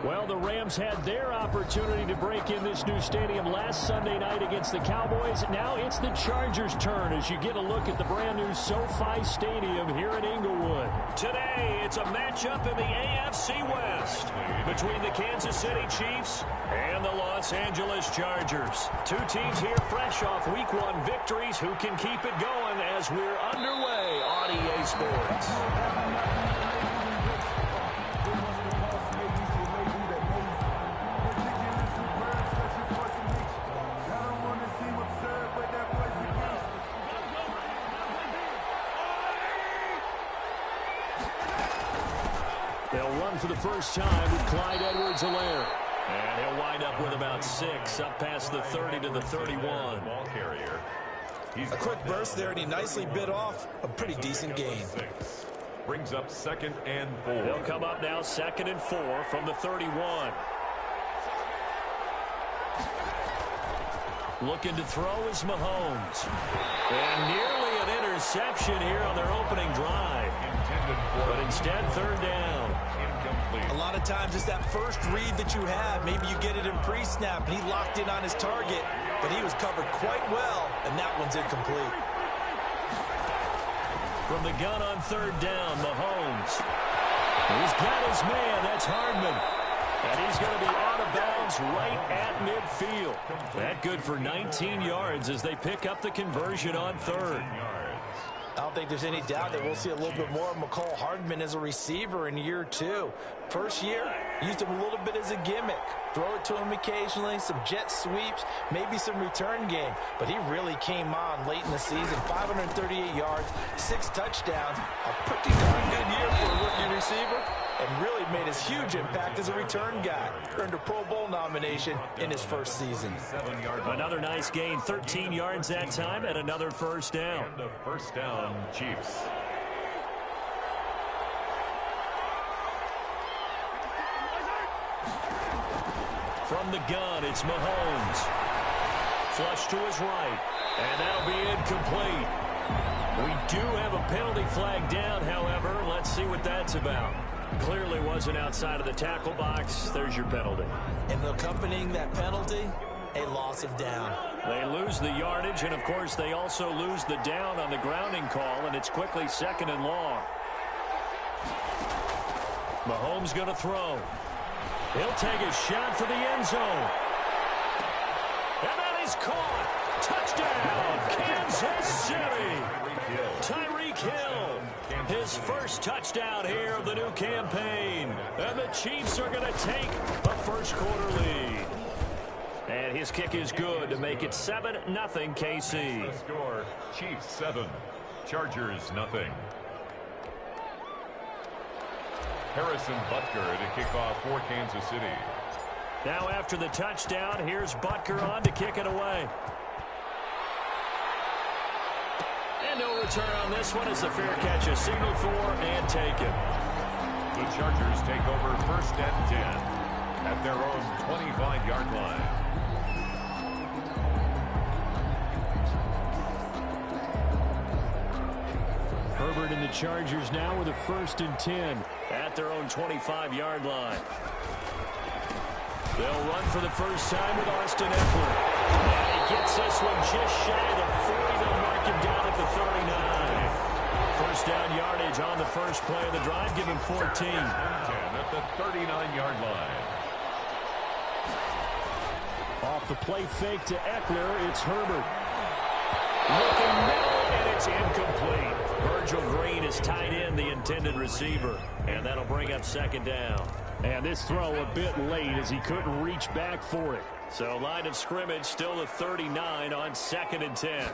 Well, the Rams had their opportunity to break in this new stadium last Sunday night against the Cowboys. Now it's the Chargers' turn as you get a look at the brand-new SoFi Stadium here in Inglewood. Today, it's a matchup in the AFC West between the Kansas City Chiefs and the Los Angeles Chargers. Two teams here fresh off Week 1 victories. Who can keep it going as we're underway on EA Sports? They'll run for the first time with Clyde Edwards-Helaire. And he'll wind up with about 6, up past the 30 to the 31. Ball carrier. A quick burst there, and he nicely bit off a pretty decent gain. Brings up 2nd and 4. They'll come up now 2nd and 4 from the 31. Looking to throw is Mahomes. And nearly an interception here on their opening drive. But instead, 3rd down. A lot of times it's that first read that you have. Maybe you get it in pre-snap, and he locked in on his target, but he was covered quite well, and that one's incomplete. From the gun on 3rd down, Mahomes. He's got his man. That's Hardman. And he's going to be out of bounds right at midfield. That good for 19 yards as they pick up the conversion on 3rd. I don't think there's any doubt that we'll see a little bit more of McCall Hardman as a receiver in year 2. First year, used him a little bit as a gimmick. Throw it to him occasionally, some jet sweeps, maybe some return game. But he really came on late in the season. 538 yards, 6 touchdowns. A pretty darn good year for a rookie receiver. And really made his huge impact as a return guy. Earned a Pro Bowl nomination in his first season. Another nice gain, 13 yards that time, and another first down. And the first down, Chiefs. From the gun, it's Mahomes. Flush to his right, and that'll be incomplete. We do have a penalty flag down, however. Let's see what that's about. Clearly wasn't outside of the tackle box. There's your penalty. And accompanying that penalty, a loss of down. They lose the yardage, and of course they also lose the down on the grounding call, and it's quickly 2nd and long. Mahomes going to throw. He'll take a shot for the end zone. And that is caught. Touchdown, Kansas City. Tyreek Hill. His first touchdown here of the new campaign. And the Chiefs are going to take a first-quarter lead. And his kick is good to make it 7-0 KC. The score, Chiefs 7, Chargers 0. Harrison Butker to kick off for Kansas City. Now after the touchdown, here's Butker on to kick it away. And no return on this one as the fair catch is signaled for and taken. The Chargers take over 1st and 10 at their own 25-yard line. Herbert and the Chargers now with a 1st and 10 at their own 25-yard line. They'll run for the first time with Austin Eckler. And he gets this one just shy of the 40. They'll mark him down at the 39. First down yardage on the first play of the drive. Give him 14. 10 at the 39-yard line. Off the play fake to Eckler, it's Herbert. Looking middle, and it's incomplete. Virgil Green is tied in the intended receiver, and that'll bring up 2nd down. And this throw a bit late as he couldn't reach back for it. So line of scrimmage still the 39 on 2nd and 10.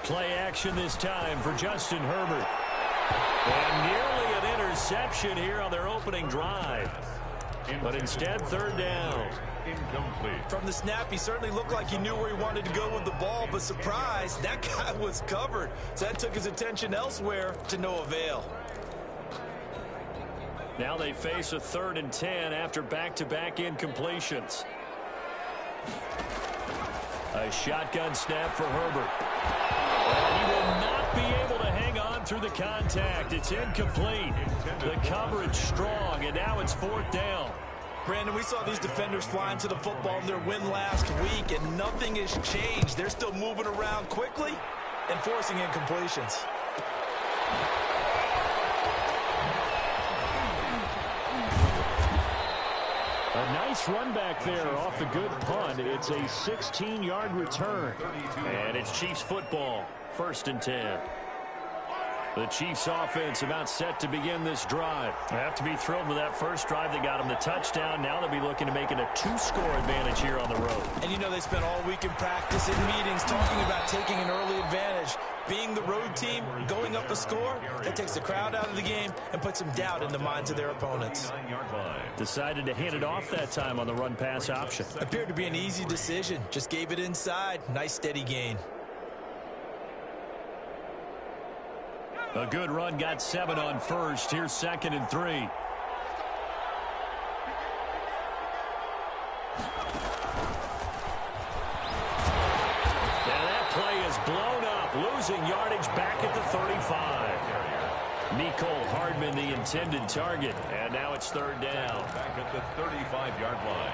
Play action this time for Justin Herbert. And nearly an interception here on their opening drive. But instead, 3rd down. Incomplete. From the snap, he certainly looked like he knew where he wanted to go with the ball, but surprise, that guy was covered. So that took his attention elsewhere to no avail. Now they face a 3rd and 10 after back-to-back incompletions. A shotgun snap for Herbert. And he will not be able to hang on through the contact. It's incomplete. The coverage strong, and now it's 4th down. Brandon, we saw these defenders flying to the football in their win last week, and nothing has changed. They're still moving around quickly and forcing incompletions. A nice run back there off the good punt. It's a 16-yard return. And it's Chiefs football, 1st and 10. The Chiefs offense about set to begin this drive. They have to be thrilled with that first drive. They got them the touchdown. Now they'll be looking to make it a 2-score advantage here on the road. And you know they spent all week in practice, in meetings, talking about taking an early advantage. Being the road team, going up a score, that takes the crowd out of the game and puts some doubt in the minds of their opponents. Decided to hand it off that time on the run-pass option. Appeared to be an easy decision. Just gave it inside. Nice steady gain. A good run, got 7 on first. Here's 2nd and 3. And that play is blown up, losing yardage back at the 35. Nicole Hardman, the intended target, and now it's 3rd down. Back at the 35-yard line.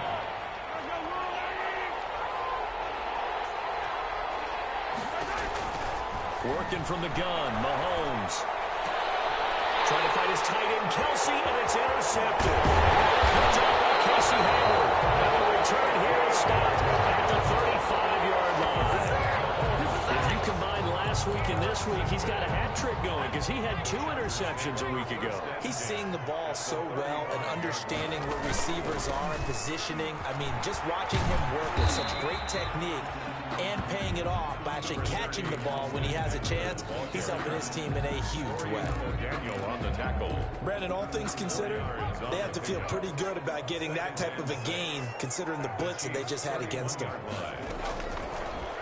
Working from the gun, Mahomes. Trying to find his tight end, Kelsey, and it's intercepted. Good job by Casey Hayward. And the return here is stopped at the 35-yard line. If you combine last week and this week, he's got a hat trick going because he had 2 interceptions a week ago. He's seeing the ball so well and understanding where receivers are and positioning. I mean, just watching him work with such great technique and paying it off by actually catching the ball when he has a chance, he's helping his team in a huge way. Daniel on the tackle. Brandon, all things considered, they have to feel pretty good about getting that type of a gain considering the blitz that they just had against him.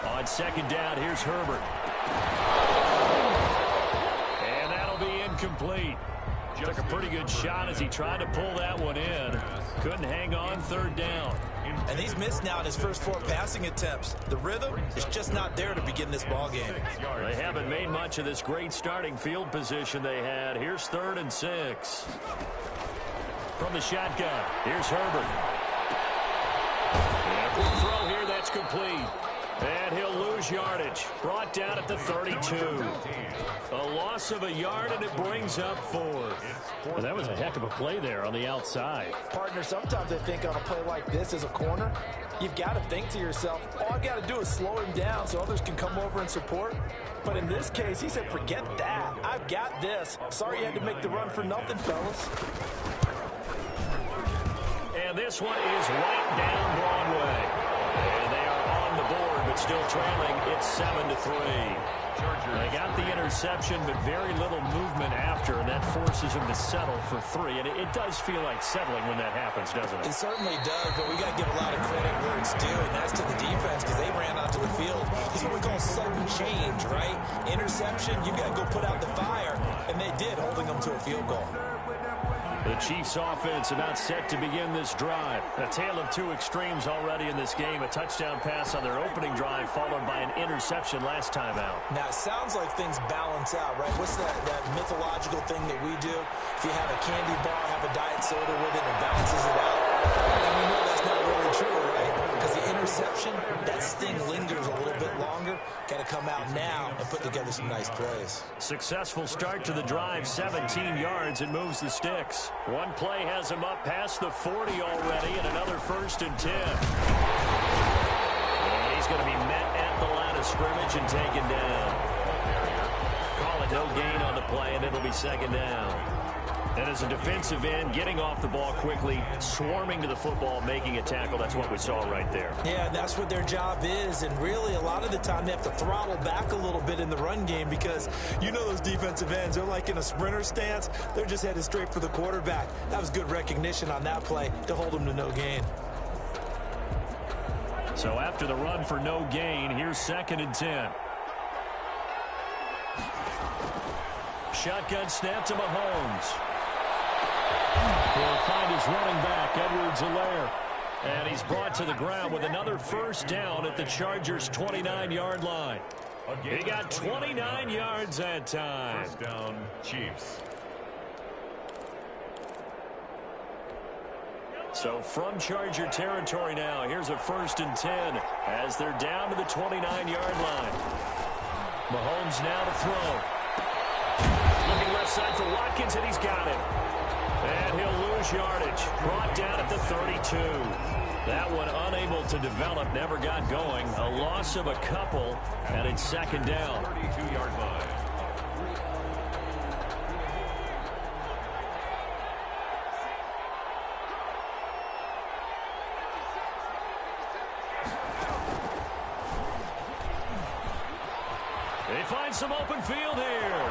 On 2nd down, here's Herbert. And that'll be incomplete. Took a pretty good shot as he tried to pull that one in. Couldn't hang on 3rd down. And he's missed now in his first 4 passing attempts. The rhythm is just not there to begin this ball game. They haven't made much of this great starting field position they had. Here's 3rd and 6. From the shotgun, here's Herbert. And quick throw here, that's complete. And he'll lose yardage. Brought down at the 32. A loss of a yard, and it brings up 4th. Well, that was a heck of a play there on the outside. Partner, sometimes I think on a play like this as a corner, you've got to think to yourself, all I've got to do is slow him down so others can come over and support. But in this case, he said, forget that. I've got this. Sorry you had to make the run for nothing, fellas. And this one is right down Broadway. And they are on the board, but still trailing. It's 7-3. They got the interception, but very little movement after, and that forces him to settle for 3. And it does feel like settling when that happens, doesn't it? It certainly does, but we got to give a lot of credit where it's due, and that's to the defense because they ran onto the field. It's what we call sudden change, right? Interception, you got to go put out the fire, and they did, holding them to a field goal. The Chiefs offense about set to begin this drive. A tale of 2 extremes already in this game. A touchdown pass on their opening drive followed by an interception last time out. Now, it sounds like things balance out, right? What's that mythological thing that we do? If you have a candy bar, have a diet soda with it, and it balances it out. And we know that's not really true, right? Because the interception, that sting lingers a little bit longer. Got to come out now and put together some nice plays. Successful start to the drive, 17 yards, and moves the sticks. One play has him up past the 40 already, and another 1st and 10. And he's going to be met at the line of scrimmage and taken down. Call it no gain on the play, and it'll be 2nd down. And as a defensive end, getting off the ball quickly, swarming to the football, making a tackle, that's what we saw right there. Yeah, that's what their job is, and really a lot of the time they have to throttle back a little bit in the run game because you know those defensive ends, they're like in a sprinter stance. They're just headed straight for the quarterback. That was good recognition on that play to hold them to no gain. So after the run for no gain, here's 2nd and 10. Shotgun snap to Mahomes. He'll find his running back, Edwards-Helaire. And he's brought to the ground with another 1st down at the Chargers' 29-yard line. He got 29 yards that time. 1st down, Chiefs. So from Charger territory now, here's a 1st and 10 as they're down to the 29-yard line. Mahomes now to throw. Looking left side for Watkins, and he's got it. And he'll lose yardage. Brought down at the 32. That one unable to develop, never got going. A loss of a couple, and it's 2nd down. 32-yard line. They find some open field here.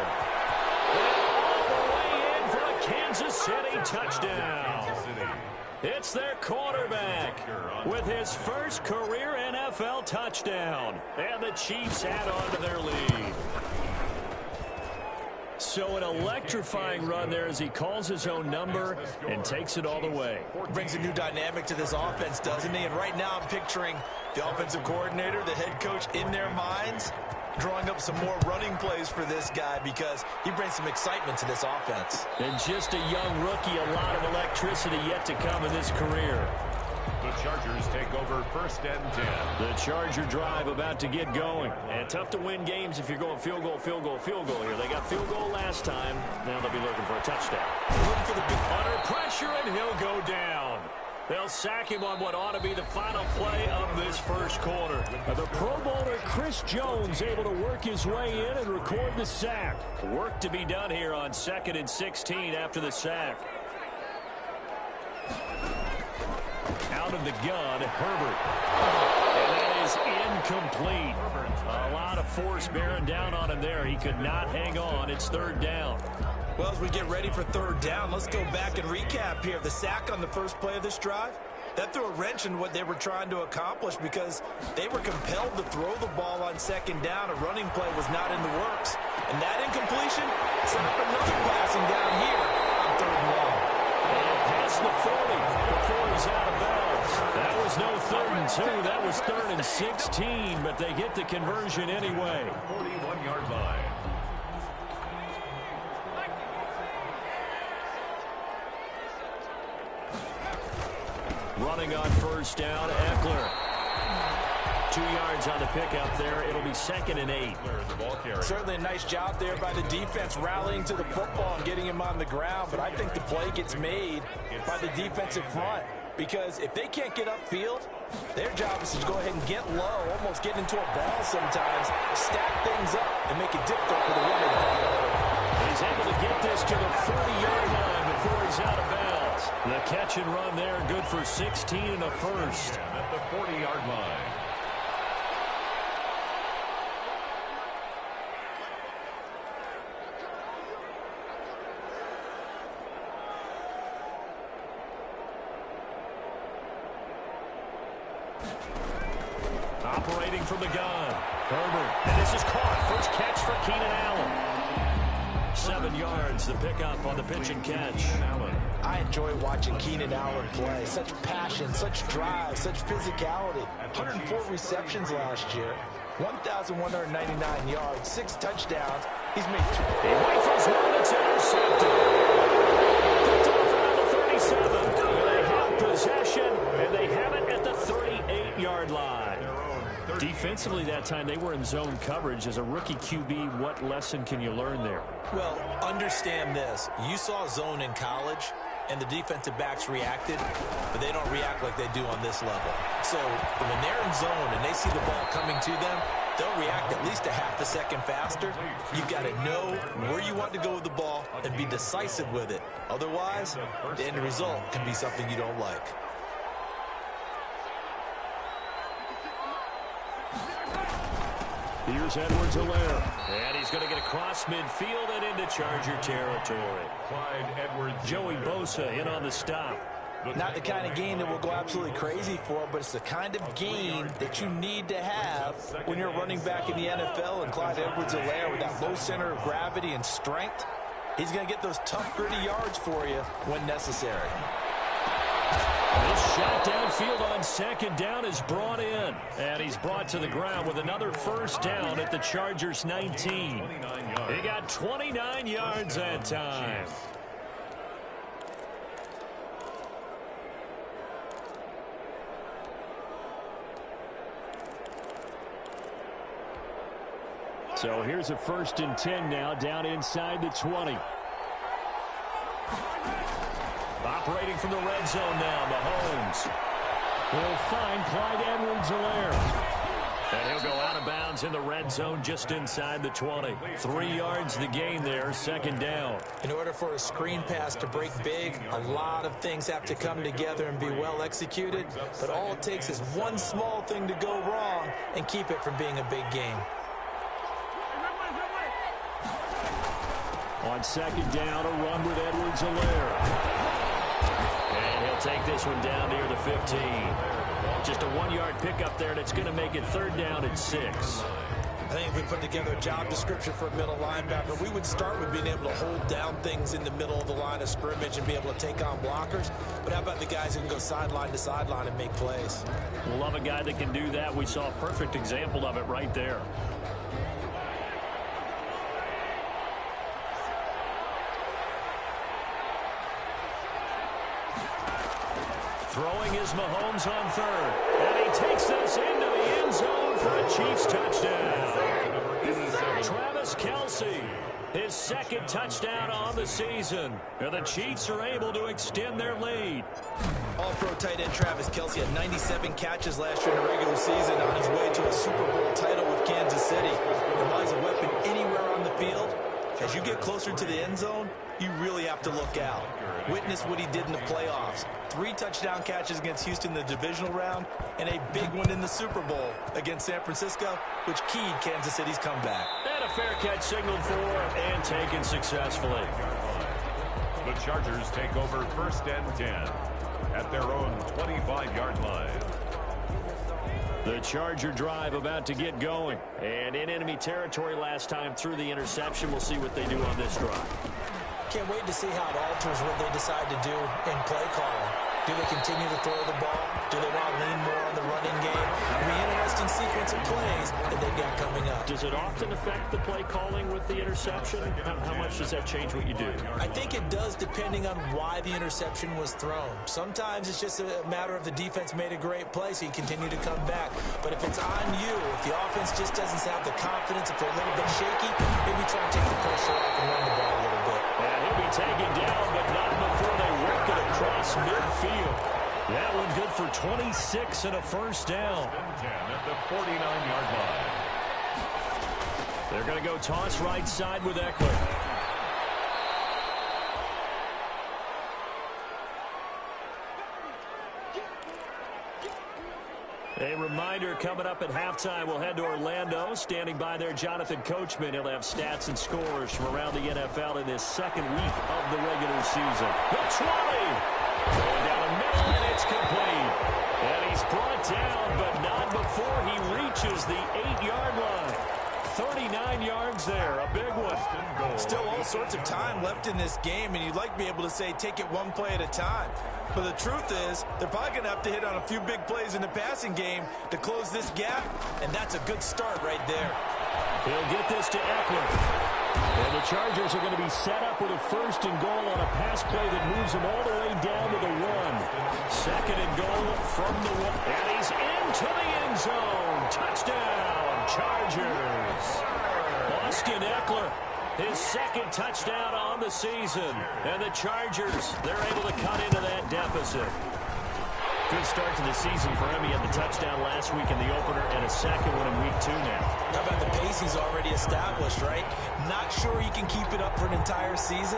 All the way in for a Kansas City touchdown. It's their quarterback with his first career NFL touchdown. And the Chiefs add on to their lead. So an electrifying run there as he calls his own number and takes it all the way. Brings a new dynamic to this offense, doesn't he? And right now I'm picturing the offensive coordinator, the head coach in their minds, drawing up some more running plays for this guy because he brings some excitement to this offense. And just a young rookie, a lot of electricity yet to come in this career. The Chargers take over 1st and 10. The Charger drive about to get going. And tough to win games if you're going field goal, field goal, field goal here. They got field goal last time. Now they'll be looking for a touchdown. Looking for the big under pressure, and he'll go down. They'll sack him on what ought to be the final play of this first quarter. The Pro Bowler Chris Jones able to work his way in and record the sack. Work to be done here on 2nd and 16 after the sack. Out of the gun, Herbert. And that is incomplete. A lot of force bearing down on him there. He could not hang on. It's 3rd down. Well, as we get ready for 3rd down, let's go back and recap here. The sack on the first play of this drive, that threw a wrench in what they were trying to accomplish because they were compelled to throw the ball on 2nd down. A running play was not in the works. And that incompletion set up another passing down here on 3rd and long. And past the 40 before he's out of bounds. That was no 3rd and 2. That was 3rd and 16, but they get the conversion anyway. 41-yard line. Running on 1st down, Eckler. 2 yards on the pickup there. It'll be 2nd and 8. Certainly a nice job there by the defense rallying to the football and getting him on the ground, but I think the play gets made by the defensive front because if they can't get upfield, their job is to go ahead and get low, almost get into a ball sometimes, stack things up, and make it difficult for the runner to find a hole. He's able to get this to the 40-yard line before he's out of bounds. The catch and run there, good for 16 and a first. At the 40-yard line. Operating from the gun. Herbert. And this is caught. First catch for Keenan Allen. 7 yards, the pickup on the pitch and catch. I enjoy watching Keenan Allen play. Such passion, such drive, such physicality. 104 receptions last year. 1,199 yards, 6 touchdowns. He's made 2. He rifles one that's intercepted. Picked off around the 37. They have possession, and they have it at the 38-yard line. Defensively that time, they were in zone coverage. As a rookie QB, what lesson can you learn there? Well, understand this. You saw zone in college, and the defensive backs reacted, but they don't react like they do on this level. So when they're in zone and they see the ball coming to them, they'll react at least a half a second faster. You've got to know where you want to go with the ball and be decisive with it. Otherwise, the end result can be something you don't like. Here's Edwards-Helaire. And he's going to get across midfield and into Charger territory. Clyde Edwards. Joey Bosa in on the stop. Not the kind of gain that we'll go absolutely crazy for, but it's the kind of gain that you need to have when you're running back in the NFL. And Clyde Edwards-Helaire, with that low center of gravity and strength, he's going to get those tough, gritty yards for you when necessary. This shot downfield on 2nd down is brought in. And he's brought to the ground with another first down at the Chargers 19. He got 29 yards that time. So here's a 1st and 10 now, down inside the 20. Operating from the red zone now, Mahomes. He'll find Clyde Edwards-Helaire. And he'll go out of bounds in the red zone just inside the 20. 3 yards the gain there, 2nd down. In order for a screen pass to break big, a lot of things have to come together and be well executed. But all it takes is one small thing to go wrong and keep it from being a big game. On 2nd down, a run with Edwards-Helaire. And he'll take this one down near the 15. Just a 1-yard pickup there, and it's going to make it 3rd down and 6. I think if we put together a job description for a middle linebacker, we would start with being able to hold down things in the middle of the line of scrimmage and be able to take on blockers. But how about the guys who can go sideline to sideline and make plays? We'll love a guy that can do that. We saw a perfect example of it right there. Throwing is Mahomes on 3rd. And he takes this into the end zone for a Chiefs touchdown. Travis Kelce, his 2nd touchdown on the season. And the Chiefs are able to extend their lead. All-pro tight end Travis Kelce had 97 catches last year in the regular season on his way to a Super Bowl title with Kansas City. And while he's a weapon anywhere on the field, as you get closer to the end zone, you really have to look out. Witness what he did in the playoffs. 3 touchdown catches against Houston in the divisional round, and a big one in the Super Bowl against San Francisco, which keyed Kansas City's comeback. And a fair catch signaled for and taken successfully. The Chargers take over 1st and 10 at their own 25-yard line. The Charger drive about to get going. And in enemy territory last time through the interception. We'll see what they do on this drive. Can't wait to see how it alters what they decide to do in play calling. Do they continue to throw the ball? Do they want to lean more on the running game? It'll be an interesting sequence of plays that they've got coming up. Does it often affect the play calling with the interception? How much does that change what you do? I think it does depending on why the interception was thrown. Sometimes it's just a matter of the defense made a great play, so you continue to come back. But if it's on you, if the offense just doesn't have the confidence, if they're a little bit shaky, maybe try and take the pressure off and run the ball a little bit. And he'll be taken down, but not before they work it across midfield. That one good for 26 and a 1st down. 10 at the 49-yard line. They're going to go toss right side with Eckler. A reminder, coming up at halftime, we'll head to Orlando. Standing by there, Jonathan Coachman. He'll have stats and scores from around the NFL in this 2nd week of the regular season. The 20! Going down the middle, and it's complete. And he's brought down, but not before he reaches the 8-yard line. 39 yards there, a big one. Still all sorts of time left in this game, and you'd like to be able to say take it one play at a time. But the truth is, they're probably going to have to hit on a few big plays in the passing game to close this gap, and that's a good start right there. He'll get this to Eckler. And the Chargers are going to be set up with a 1st and goal on a pass play that moves them all the way down to the 1. 2nd and goal from the 1. And he's into the end zone. Touchdown, Chargers. Austin Eckler, his 2nd touchdown on the season. And the Chargers, they're able to cut into that deficit. Good start to the season for him. He had the touchdown last week in the opener and a 2nd one in week 2 now. How about the pace he's already established, right? Not sure he can keep it up for an entire season,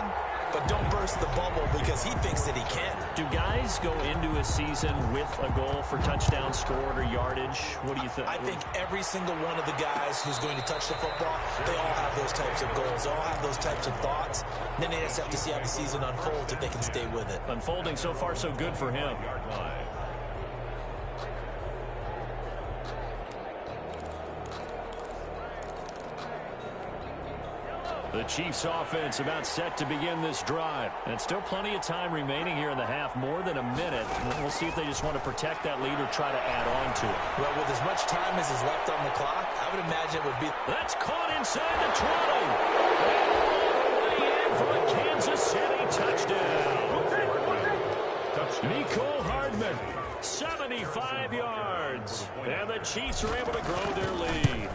but don't burst the bubble because he thinks that he can. Do guys go into a season with a goal for touchdown scored or yardage? What do you think? I think every single one of the guys who's going to touch the football, they all have those types of goals. They all have those types of thoughts. Then they just have to see how the season unfolds if they can stay with it. Unfolding so far so good for him. The Chiefs offense about set to begin this drive. And still plenty of time remaining here in the half, more than a minute. We'll see if they just want to protect that lead or try to add on to it. Well, with as much time as is left on the clock, I would imagine it would be... That's caught inside the 20. And all the way in for a Kansas City touchdown. Mecole Hardman, 75 yards. And the Chiefs are able to grow their lead.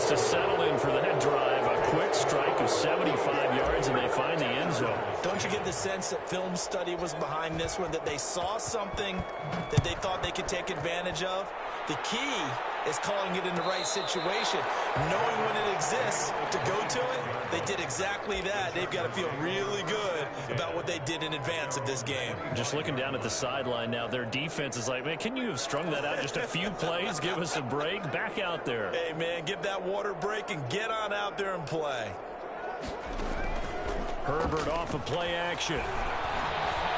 chance to settle in for that drive. A quick strike of 75 yards, and they find the end zone. Don't you get the sense that film study was behind this one, that they saw something that they thought they could take advantage of? The key is calling it in the right situation, knowing when it exists to go to it. They did exactly that. They've got to feel really good about what they did in advance of this game. Just looking down at the sideline now, their defense is like, man, can you have strung that out just a few plays? Give us a break. Back out there. Hey, man, give that water break and get on out there and play. Herbert off of play action.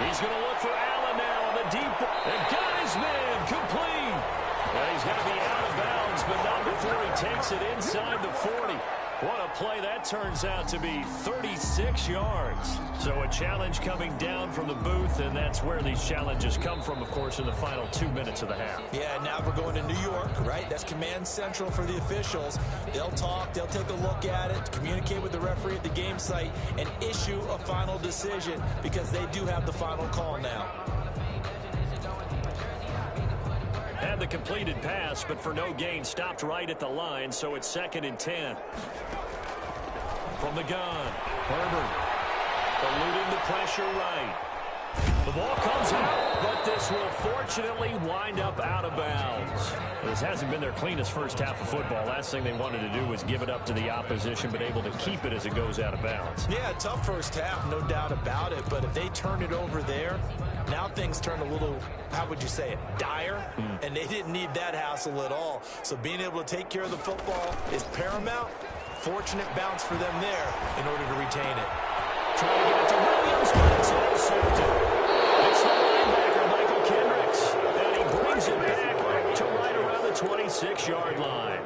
He's going to look for Allen now on the deep. And got his man complete. Well, he's going to be out of bounds, but not before he takes it inside the 40. What a play that turns out to be, 36 yards. So a challenge coming down from the booth, and that's where these challenges come from, of course, in the final 2 minutes of the half. Yeah, now we're going to New York, right? That's command central for the officials. They'll talk, they'll take a look at it, communicate with the referee at the game site, and issue a final decision because they do have the final call now. Had the completed pass, but for no gain, stopped right at the line, so it's 2nd and 10. From the gun, Herbert eluding the pressure right. The ball comes out, but this will fortunately wind up out of bounds. This hasn't been their cleanest first half of football. Last thing they wanted to do was give it up to the opposition, but able to keep it as it goes out of bounds. Yeah, tough first half, no doubt about it, but if they turn it over there, now things turn a little, how would you say it, dire, and they didn't need that hassle at all. So being able to take care of the football is paramount. Fortunate bounce for them there in order to retain it. Trying to get it to Williams, but it's intercepted. It's the linebacker, Michael Kendricks, and he brings it back to right around the 26-yard line.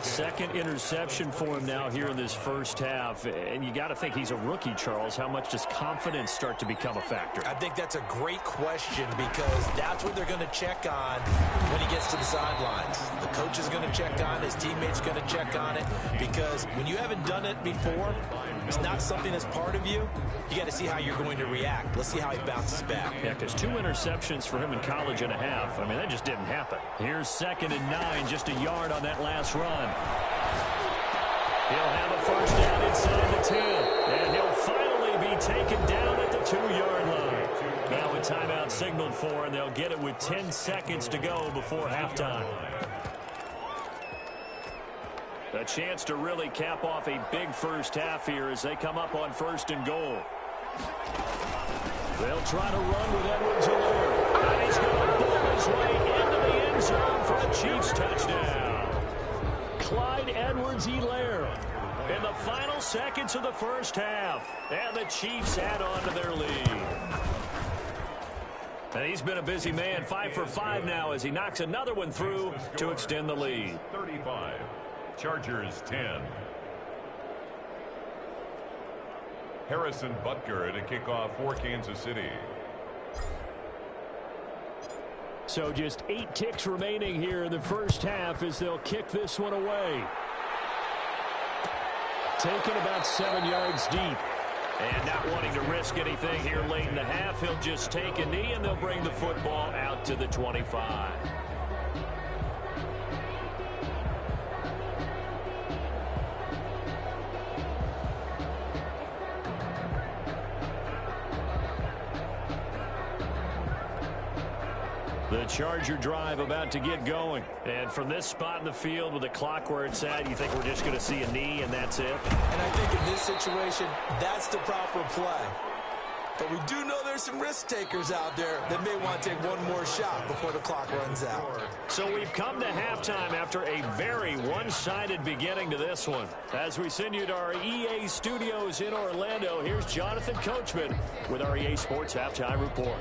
Second interception for him now here in this first half. And you got to think he's a rookie, Charles. How much does confidence start to become a factor? I think that's a great question because that's what they're going to check on when he gets to the sidelines. The coach is going to check on, his teammates going to check on it, because when you haven't done it before, it's not something that's part of you. You got to see how you're going to react. Let's see how he bounces back. Yeah, because 2 interceptions for him in college and a half. I mean, that just didn't happen. Here's 2nd and 9, just a yard on that last run. He'll have a first down inside the 10, and he'll finally be taken down at the 2-yard line. Now a timeout signaled for, and they'll get it with 10 seconds to go before halftime. A chance to really cap off a big first half here as they come up on 1st and goal. They'll try to run with Edwards-Helaire, and he's going to ball his way into the end zone for a Chiefs touchdown. Clyde Edwards-Helaire in the final seconds of the first half, and the Chiefs add on to their lead. And he's been a busy man, 5 for 5 now as he knocks another one through to extend the lead. 35, Chargers 10. Harrison Butker to kick off for Kansas City. So just 8 ticks remaining here in the first half as they'll kick this one away. Taken about 7 yards deep. And not wanting to risk anything here late in the half, he'll just take a knee and they'll bring the football out to the 25. The Charger drive about to get going. And from this spot in the field with the clock where it's at, you think we're just going to see a knee and that's it? And I think in this situation, that's the proper play. But we do know there's some risk takers out there that may want to take one more shot before the clock runs out. So we've come to halftime after a very one-sided beginning to this one. As we send you to our EA studios in Orlando, here's Jonathan Coachman with our EA Sports Halftime Report.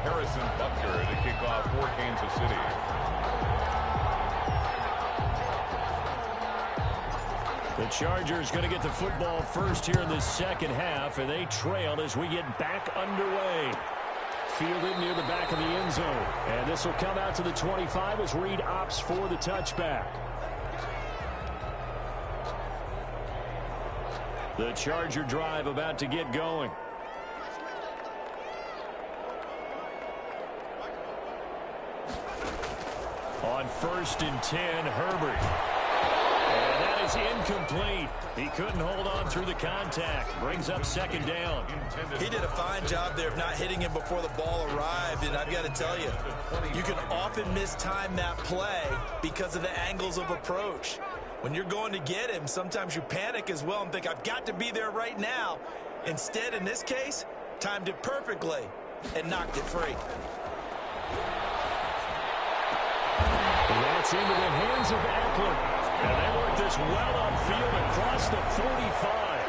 Harrison Butker to kick off for Kansas City. The Chargers going to get the football first here in the second half, and they trail as we get back underway. Fielded near the back of the end zone. And this will come out to the 25 as Reed opts for the touchback. The Charger drive about to get going. On 1st and 10, Herbert. And that is incomplete. He couldn't hold on through the contact. Brings up 2nd down. He did a fine job there of not hitting him before the ball arrived, and I've got to tell you, you can often mistime that play because of the angles of approach. When you're going to get him, sometimes you panic as well and think, I've got to be there right now. Instead, in this case, timed it perfectly and knocked it free. And that's into the hands of Eckler. And they work this well upfield across the 45.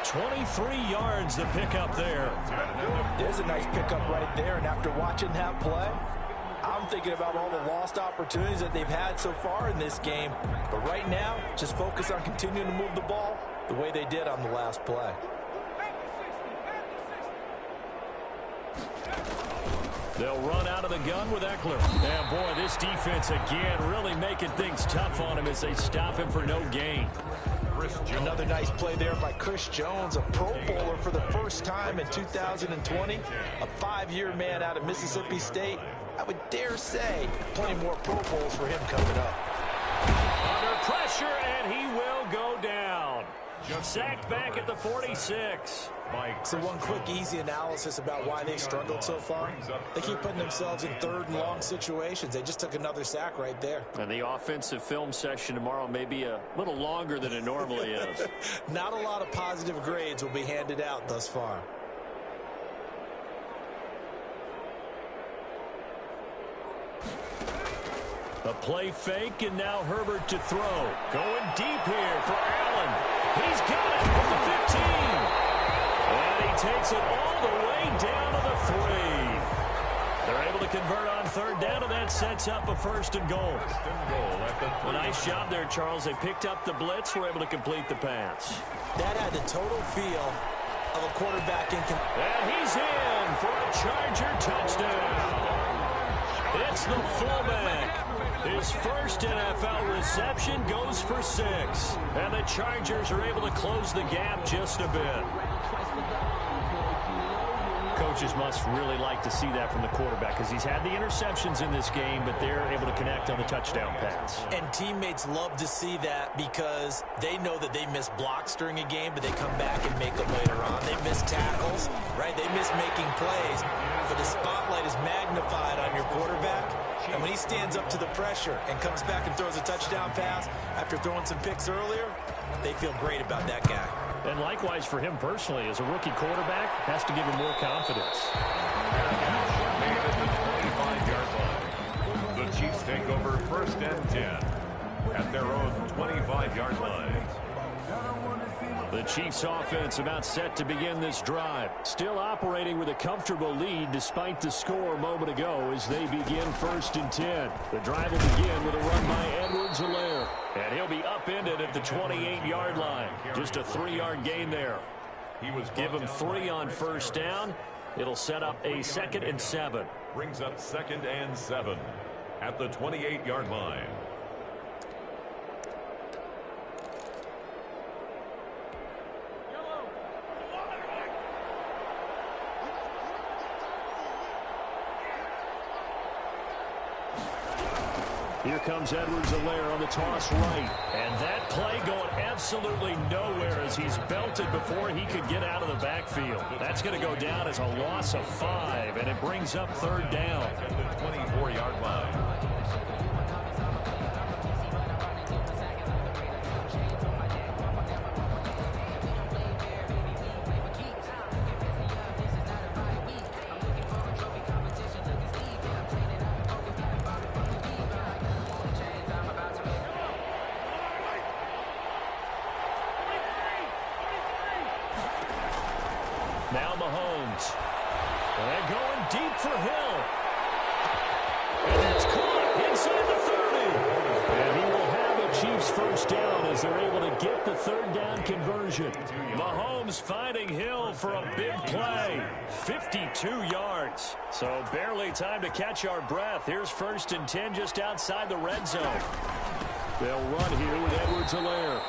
23 yards the pickup there. There's a nice pickup right there, and after watching that play, I'm thinking about all the lost opportunities that they've had so far in this game. But right now, just focus on continuing to move the ball the way they did on the last play. They'll run out of the gun with Eckler. And, boy, this defense, again, really making things tough on him as they stop him for no gain. Another nice play there by Chris Jones, a Pro Bowler for the first time in 2020. A 5-year man out of Mississippi State. I would dare say plenty more Pro Bowls for him coming up. Under pressure, and he will go down. Sacked back at the 46. So one quick, easy analysis about why they struggled so far. They keep putting themselves in 3rd and long situations. They just took another sack right there. And the offensive film session tomorrow may be a little longer than it normally is. Not a lot of positive grades will be handed out thus far. A play fake, and now Herbert to throw. Going deep here for Allen. He's got it at the 15. And he takes it all the way down to the 3. They're able to convert on 3rd down, and that sets up a 1st and goal. A nice job there, Charles. They picked up the blitz, were able to complete the pass. That had the total feel of a quarterback in. And he's in for a Charger touchdown. It's the fullback. His first NFL reception goes for 6. And the Chargers are able to close the gap just a bit. Coaches must really like to see that from the quarterback because he's had the interceptions in this game, but they're able to connect on the touchdown pass. And teammates love to see that because they know that they miss blocks during a game, but they come back and make them later on. They miss tackles, right? They miss making plays, but the spotlight is magnified on your quarterback. And when he stands up to the pressure and comes back and throws a touchdown pass after throwing some picks earlier, they feel great about that guy. And likewise for him personally, as a rookie quarterback, has to give him more confidence. The Chiefs take over 1st and 10 at their own 25-yard line. The Chiefs offense about set to begin this drive. Still operating with a comfortable lead despite the score a moment ago as they begin 1st and 10. The drive will begin with a run by Edwards-Helaire. And he'll be upended at the 28-yard line. Just a 3-yard gain there. Give him 3 on 1st down. It'll set up a 2nd and 7. Brings up 2nd and 7 at the 28-yard line. Here comes Edwards-Helaire on the toss right. And that play going absolutely nowhere as he's belted before he could get out of the backfield. That's going to go down as a loss of 5, and it brings up 3rd down. At the 24-yard line. Now Mahomes. And going deep for Hill. And that's caught inside the 30. And he will have a Chiefs 1st down as they're able to get the 3rd down conversion. Mahomes finding Hill for a big play. 52 yards. So barely time to catch our breath. Here's 1st and 10 just outside the red zone. They'll run here with Edwards-Helaire.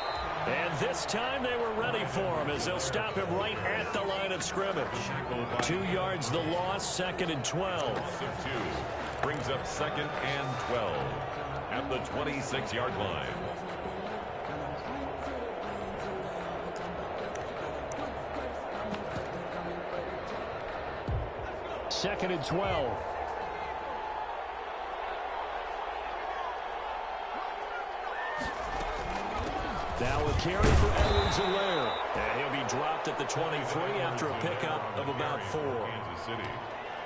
And this time they were ready for him as they'll stop him right at the line of scrimmage. 2 yards the loss, 2nd and 12. Brings up 2nd and 12 at the 26-yard line. Second and 12. Now a carry for Edwards-Helaire. And he'll be dropped at the 23 after a pickup of about 4. Kansas City.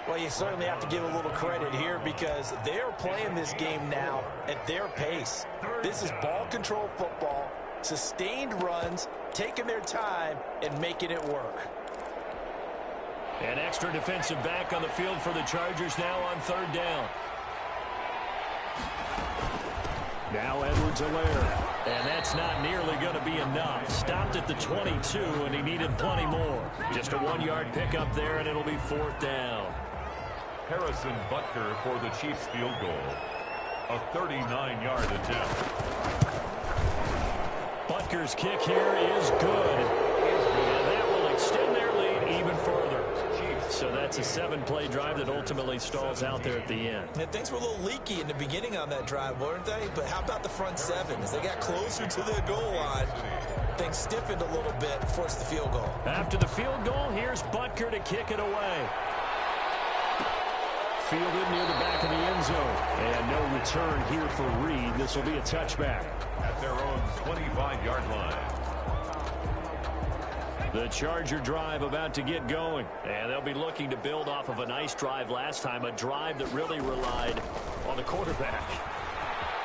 Well, you certainly have to give a little credit here because they're playing this game now at their pace. This is ball control football, sustained runs, taking their time, and making it work. An extra defensive back on the field for the Chargers now on 3rd down. Now Edwards-Helaire. And that's not nearly going to be enough. Stopped at the 22, and he needed plenty more. Just a 1-yard pickup there, and it'll be 4th down. Harrison Butker for the Chiefs field goal. A 39-yard attempt. Butker's kick here is good. And that will extend their lead even further. So that's a 7-play drive that ultimately stalls out there at the end. And things were a little leaky in the beginning on that drive, weren't they? But how about the front 7? As they got closer to the goal line, things stiffened a little bit and forced the field goal. After the field goal, here's Butker to kick it away. Fielded near the back of the end zone. And no return here for Reed. This will be a touchback. At their own 25-yard line. The Charger drive about to get going. And they'll be looking to build off of a nice drive last time. A drive that really relied on the quarterback.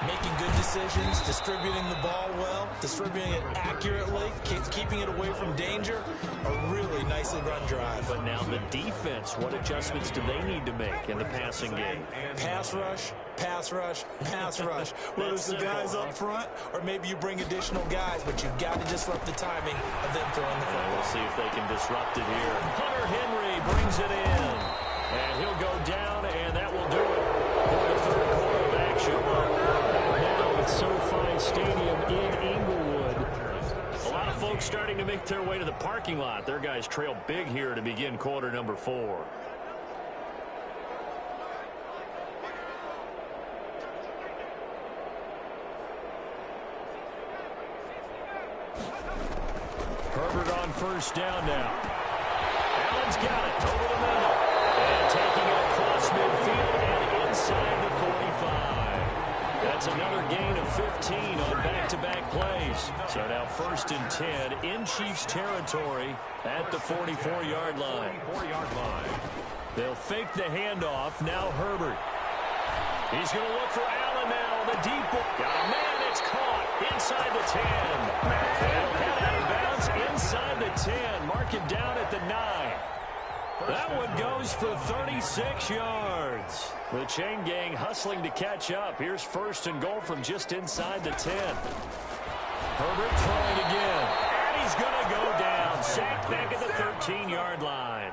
Making good decisions, distributing the ball well, distributing it accurately, keeping it away from danger. A really nicely run drive. But now the defense, what adjustments do they need to make in the passing game? Pass rush, pass rush, pass rush. Whether it's the guys up front or maybe you bring additional guys, but you've got to disrupt the timing of them throwing the football. We'll see if they can disrupt it here. Hunter Henry brings it in. And he'll go down, and that will do it for the 3rd quarter of action. Now at SoFi Stadium in Inglewood. A lot of folks starting to make their way to the parking lot. Their guys trail big here to begin quarter number 4. Herbert on 1st down now. Allen's got it over the middle. And taking it across midfield and inside the 45. That's another gain of 15 on back-to-back plays. So now 1st and 10 in Chiefs territory at the 44-yard line. 44-yard line. They'll fake the handoff. Now Herbert. He's going to look for Allen now. The deep ball. Got a man. It's caught inside the 10. They'll head out of bounds inside the 10. Mark him down at the 9. That one goes for 36 yards. The chain gang hustling to catch up. Here's 1st and goal from just inside the 10. Herbert throwing again. And he's going to go down. Sacked back at the 13-yard line.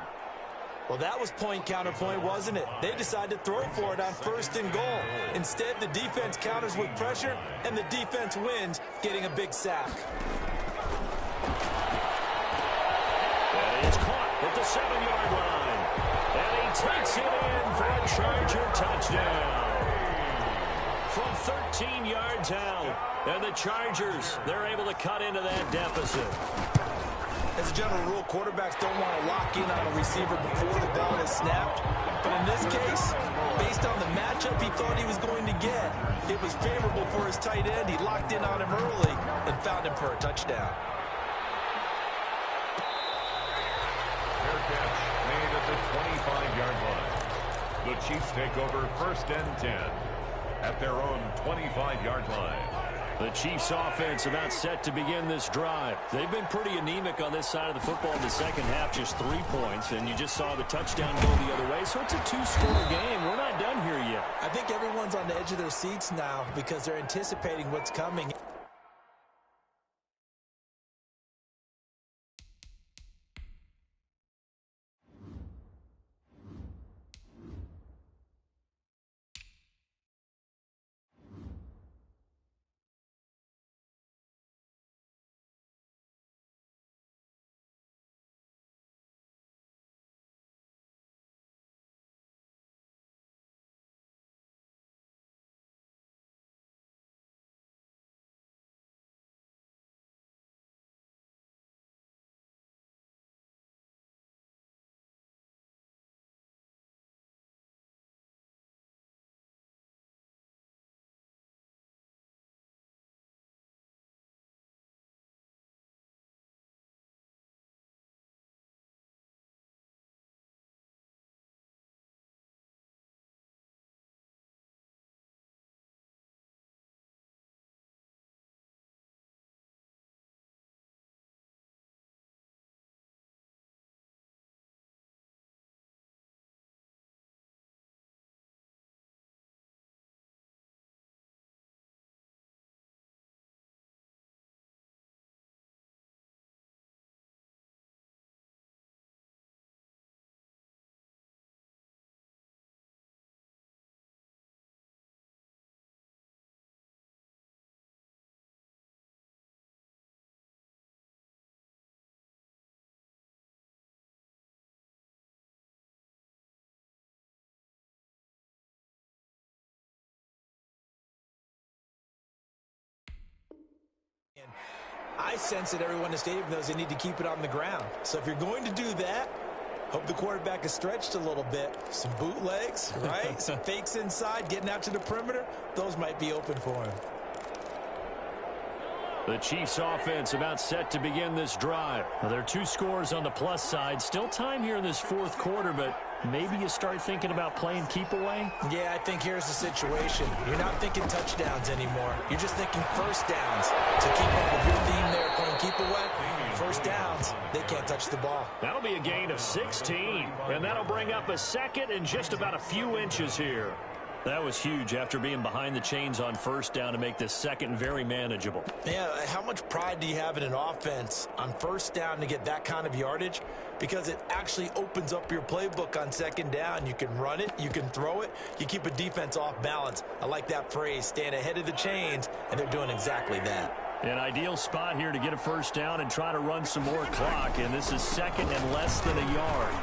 Well, that was point counterpoint, wasn't it? They decided to throw for it on 1st and goal. Instead, the defense counters with pressure, and the defense wins, getting a big sack. And it's caught at the 7-yard line. And he takes it in for a Charger touchdown. From 13 yards out. And the Chargers, they're able to cut into that deficit. As a general rule, quarterbacks don't want to lock in on a receiver before the ball is snapped. But in this case, based on the matchup he thought he was going to get, it was favorable for his tight end. He locked in on him early and found him for a touchdown. Fair catch made at the 25-yard line. The Chiefs take over 1st and 10 at their own 25-yard line. The Chiefs offense about set to begin this drive. They've been pretty anemic on this side of the football in the second half, just 3 points, and you just saw the touchdown go the other way. So it's a 2-score game. We're not done here yet. I think everyone's on the edge of their seats now because they're anticipating what's coming. I sense that everyone in the stadium knows they need to keep it on the ground. So if you're going to do that, hope the quarterback is stretched a little bit. Some bootlegs, right? Some fakes inside, getting out to the perimeter. Those might be open for him. The Chiefs offense about set to begin this drive. Well, there are 2 scores on the plus side. Still time here in this fourth quarter, but maybe you start thinking about playing keep away? Yeah, I think here's the situation. You're not thinking touchdowns anymore. You're just thinking first downs. To keep up with your theme there, playing keep away, first downs, they can't touch the ball. That'll be a gain of 16, and that'll bring up a second and just about a few inches here. That was huge after being behind the chains on first down to make this second very manageable. Yeah, how much pride do you have in an offense on first down to get that kind of yardage? Because it actually opens up your playbook on second down. You can run it, you can throw it, you keep a defense off balance. I like that phrase, staying ahead of the chains, and they're doing exactly that. An ideal spot here to get a first down and try to run some more clock, and this is second and less than a yard.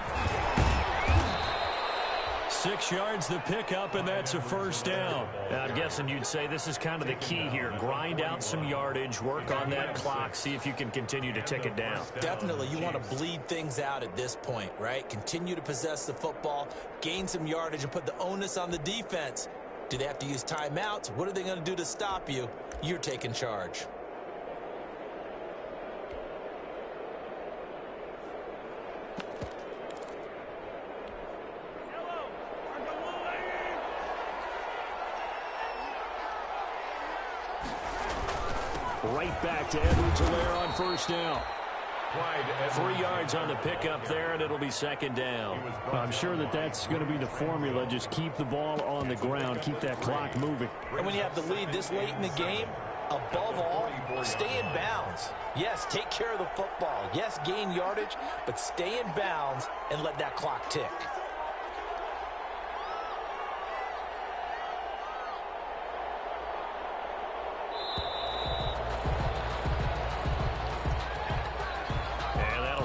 6 yards the pickup, and that's a first down. I'm guessing you'd say this is kind of the key here. Grind out some yardage, work on that clock, see if you can continue to tick it down. Definitely, you want to bleed things out at this point, right? Continue to possess the football, gain some yardage, and put the onus on the defense. Do they have to use timeouts? What are they going to do to stop you? You're taking charge. Right back to Edwards-Helaire on first down. 3 yards on the pickup there, and it'll be second down. I'm sure that's going to be the formula. Just keep the ball on the ground. Keep that clock moving. And when you have the lead this late in the game, above all, stay in bounds. Yes, take care of the football. Yes, gain yardage, but stay in bounds and let that clock tick.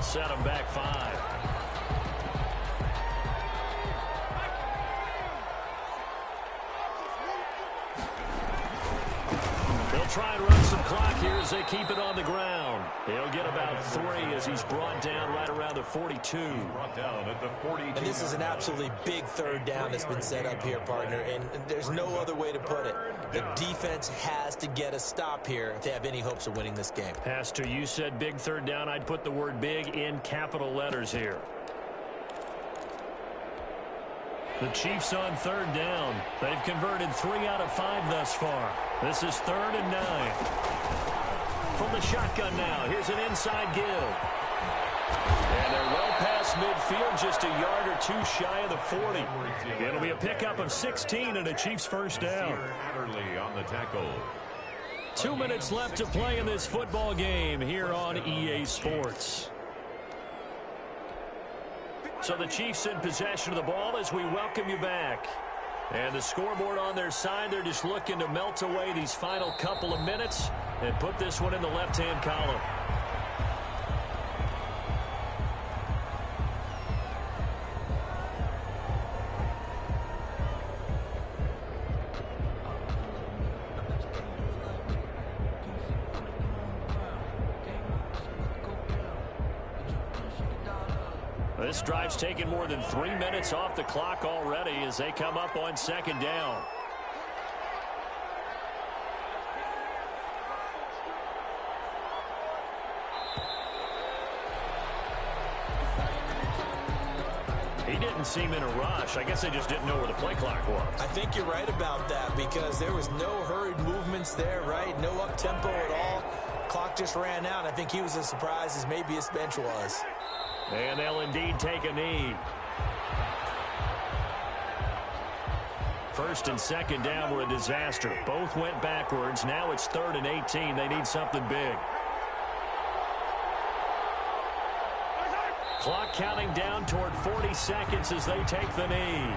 Set him back 5. They'll try and run some clock here as they keep it on the ground. He'll get about 3 as he's brought down right around the 42. And this is an absolutely big third down that's been set up here, partner, and there's no other way to put it. The defense has to get a stop here if they have any hopes of winning this game. Pastor, you said big third down. I'd put the word big in capital letters here. The Chiefs on third down. They've converted 3 out of 5 thus far. This is 3rd and 9. From the shotgun now, here's an inside give. And they're well past midfield, just a yard or 2 shy of the 40. It'll be a pickup of 16 and a Chiefs first down. On the tackle. 2 minutes left to play in this football game here on EA Sports. So the Chiefs in possession of the ball as we welcome you back. And the scoreboard on their side, they're just looking to melt away these final couple of minutes and put this one in the left-hand column. This drive's taken more than 3 minutes off the clock already as they come up on second down. He didn't seem in a rush. I guess they just didn't know where the play clock was. I think you're right about that because there was no hurried movements there, right? No up-tempo at all. Clock just ran out. I think he was as surprised as maybe his bench was. And they'll indeed take a knee. First and second down were a disaster. Both went backwards. Now it's 3rd and 18. They need something big. Clock counting down toward 40 seconds as they take the knee.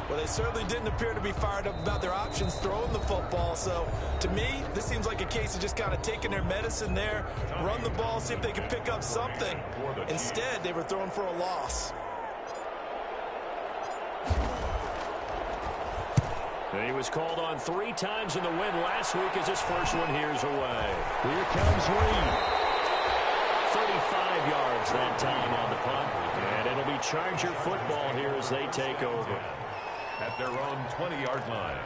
Well, they certainly didn't appear to be fired up about their options throwing the football. So, to me, this seems like a case of just kind of taking their medicine there, run the ball, see if they can pick up something. Instead, they were throwing for a loss. And he was called on 3 times in the win last week as his first one here's away. Here comes Reed. 35 yards that time on the punt. And it'll be Charger football here as they take over. At their own 20-yard line.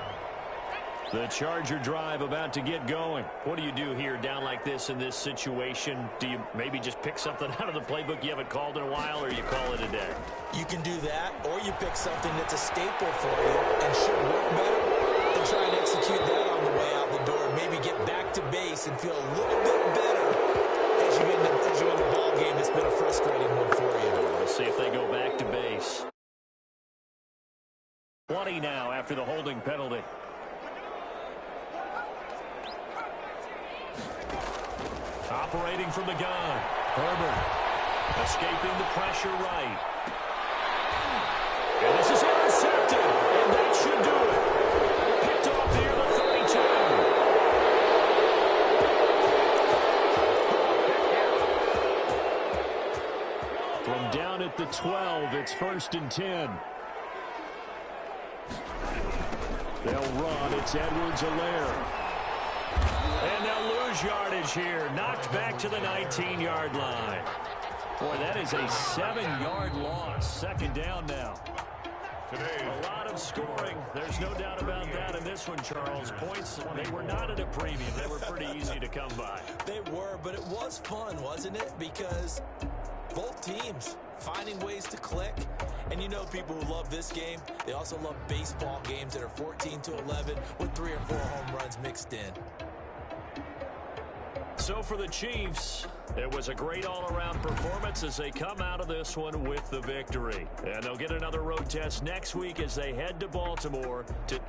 The Charger drive about to get going. What do you do here down like this in this situation? Do you maybe just pick something out of the playbook you haven't called in a while, or you call it a day? You can do that, or you pick something that's a staple for you and should work better and try and execute that on the way out the door. Maybe get back to base and feel a little bit better as you end the ball game. It's been a frustrating one for you. We'll see if they go back to base. 20 now after the holding penalty. Operating from the gun. Herbert escaping the pressure right. And this is intercepted. And that should do it. Picked off near the 32. From down at the 12, it's 1st and 10. They'll run. It's Edwards-Helaire. And they'll lose yardage here. Knocked back to the 19-yard line. Boy, that is a 7-yard loss. 2nd down now. A lot of scoring. There's no doubt about that in this one, Charles. Points, they were not at a premium. They were pretty easy to come by. They were, but it was fun, wasn't it? Because both teams finding ways to click. And you know people who love this game, they also love baseball games that are 14-11 with 3 or 4 home runs mixed in. So for the Chiefs, it was a great all-around performance as they come out of this one with the victory. And they'll get another road test next week as they head to Baltimore to